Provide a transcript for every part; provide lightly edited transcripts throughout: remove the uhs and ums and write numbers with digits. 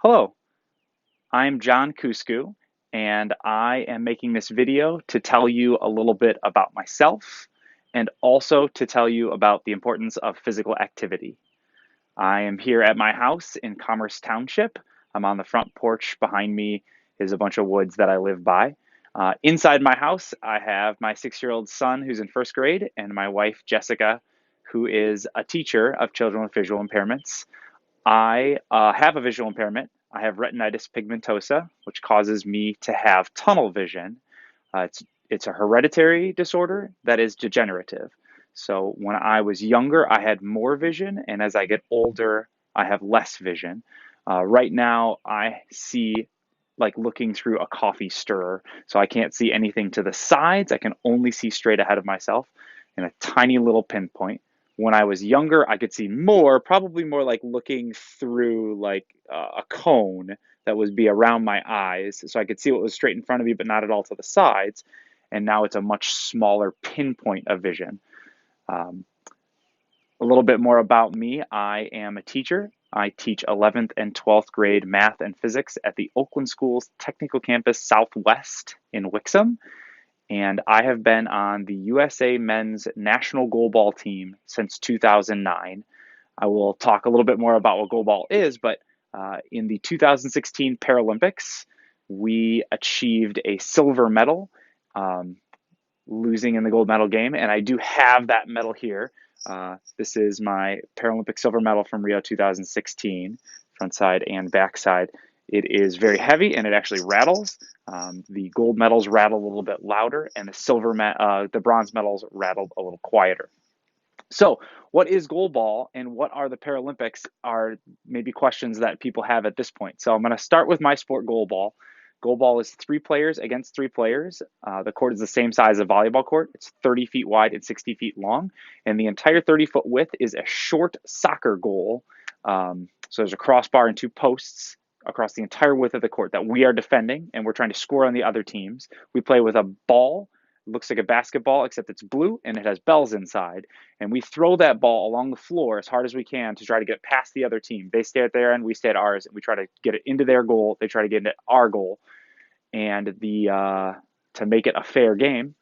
Hello, I'm John Kusku, and I am making this video to tell you a little bit about myself and also to tell you about the importance of physical activity. I am here at my house in Commerce Township. I'm on the front porch. Behind me is a bunch of woods that I live by. Inside my house, I have my 6-year-old son who's in first grade and my wife, Jessica, who is a teacher of children with visual impairments. I have a visual impairment. I have retinitis pigmentosa, which causes me to have tunnel vision. It's a hereditary disorder that is degenerative. So when I was younger, I had more vision, and as I get older, I have less vision. Right now, I see like looking through a coffee stirrer, so I can't see anything to the sides. I can only see straight ahead of myself in a tiny little pinpoint. When I was younger, I could see more, probably more like looking through like a cone that would be around my eyes, so I could see what was straight in front of me, but not at all to the sides. And now it's a much smaller pinpoint of vision. Um, a little bit more about me. I am a teacher. I teach 11th and 12th grade math and physics at the Oakland Schools Technical Campus Southwest in Wixom. And I have been on the USA men's national goalball team since 2009. I will talk a little bit more about what goalball is, but in the 2016 Paralympics, we achieved a silver medal, um, losing in the gold medal game, and I do have that medal here. This is my Paralympic silver medal from Rio 2016, front side and back side. It is very heavy and it actually rattles. The gold medals rattle a little bit louder, and the bronze medals rattled a little quieter. So, what is goalball and what are the Paralympics are maybe questions that people have at this point. So, I'm going to start with my sport, goalball. Goalball is 3 players against 3 players. The court is the same size as a volleyball court. It's 30 feet wide and 60 feet long. And the entire 30-foot width is a short soccer goal. So, there's a crossbar and 2 posts across the entire width of the court that we are defending, and we're trying to score on the other teams. We play with a ball. It looks like a basketball, except it's blue and it has bells inside. And we throw that ball along the floor as hard as we can to try to get past the other team. They stay at their end, we stay at ours, and we try to get it into their goal. They try to get into our goal. And to make it a fair game,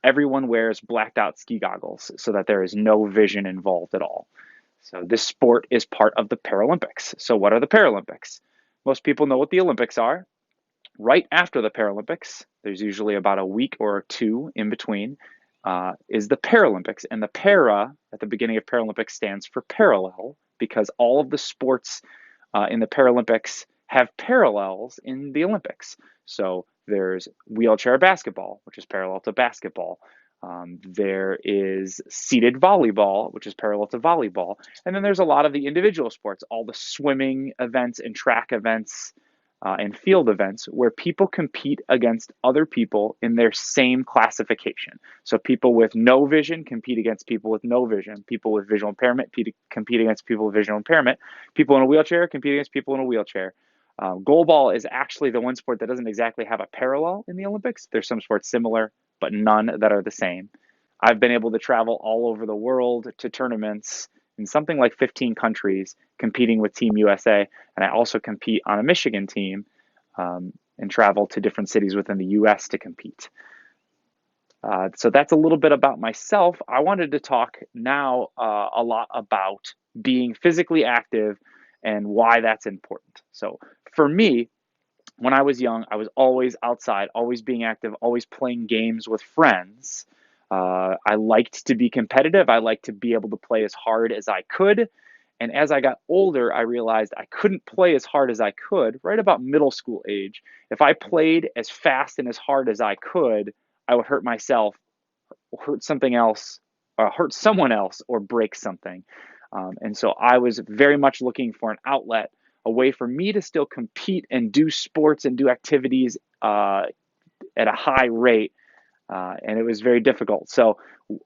everyone wears blacked out ski goggles so that there is no vision involved at all. So this sport is part of the Paralympics. So what are the Paralympics? Most people know what the Olympics are. Right after the Paralympics, there's usually about a week or 2 in between, is the Paralympics. And the para at the beginning of Paralympics stands for parallel because all of the sports in the Paralympics have parallels in the Olympics. So there's wheelchair basketball, which is parallel to basketball. There is seated volleyball, which is parallel to volleyball. And then there's a lot of the individual sports, all the swimming events and track events and field events where people compete against other people in their same classification. So people with no vision compete against people with no vision. People with visual impairment compete against people with visual impairment. People in a wheelchair compete against people in a wheelchair. Goalball is actually the one sport that doesn't exactly have a parallel in the Olympics. There's some sports similar, but none that are the same. I've been able to travel all over the world to tournaments in something like 15 countries competing with Team USA. And I also compete on a Michigan team and travel to different cities within the US to compete. So that's a little bit about myself. I wanted to talk now a lot about being physically active and why that's important. So for me, when I was young, I was always outside, always being active, always playing games with friends. I liked to be competitive. I liked to be able to play as hard as I could. And as I got older, I realized I couldn't play as hard as I could right about middle school age. If I played as fast and as hard as I could, I would hurt myself, hurt something else, or hurt someone else, or break something. And so I was very much looking for an outlet, a way for me to still compete and do sports and do activities at a high rate, and it was very difficult. So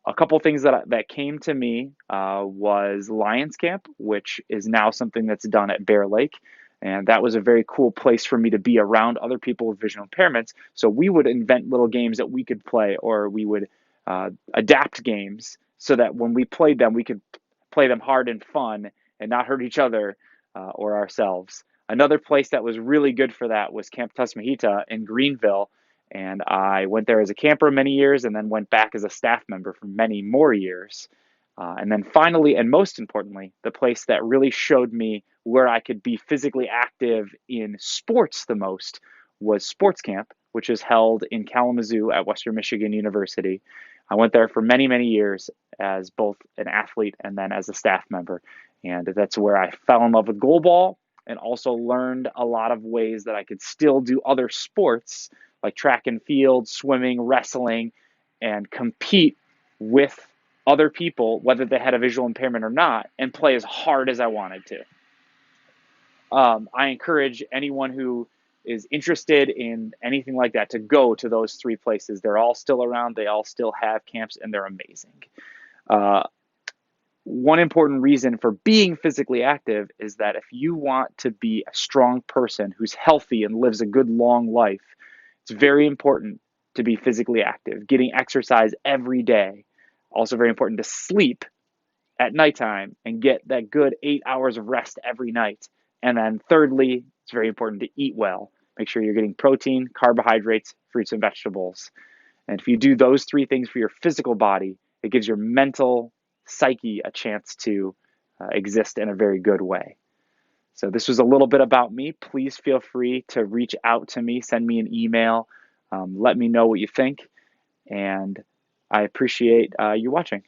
a couple things that came to me was Lions Camp, which is now something that's done at Bear Lake. And that was a very cool place for me to be around other people with visual impairments. So we would invent little games that we could play, or we would adapt games so that when we played them, we could play them hard and fun and not hurt each other or ourselves. Another place that was really good for that was Camp Tusmahita in Greenville. And I went there as a camper many years and then went back as a staff member for many more years. And then finally, and most importantly, the place that really showed me where I could be physically active in sports the most was sports camp, which is held in Kalamazoo at Western Michigan University. I went there for many, many years as both an athlete and then as a staff member. And that's where I fell in love with goalball and also learned a lot of ways that I could still do other sports like track and field, swimming, wrestling, and compete with other people, whether they had a visual impairment or not, and play as hard as I wanted to. I encourage anyone who is interested in anything like that to go to those three places. They're all still around, they all still have camps, and they're amazing. Uh, One important reason for being physically active is that if you want to be a strong person who's healthy and lives a good long life, it's very important to be physically active, getting exercise every day. Also, very important to sleep at nighttime and get that good 8 hours of rest every night. And then, thirdly, it's very important to eat well. Make sure you're getting protein, carbohydrates, fruits, and vegetables. And if you do those three things for your physical body, it gives your mental psyche a chance to exist in a very good way. So, this was a little bit about me. Please feel free to reach out to me, send me an email, let me know what you think. And I appreciate you watching.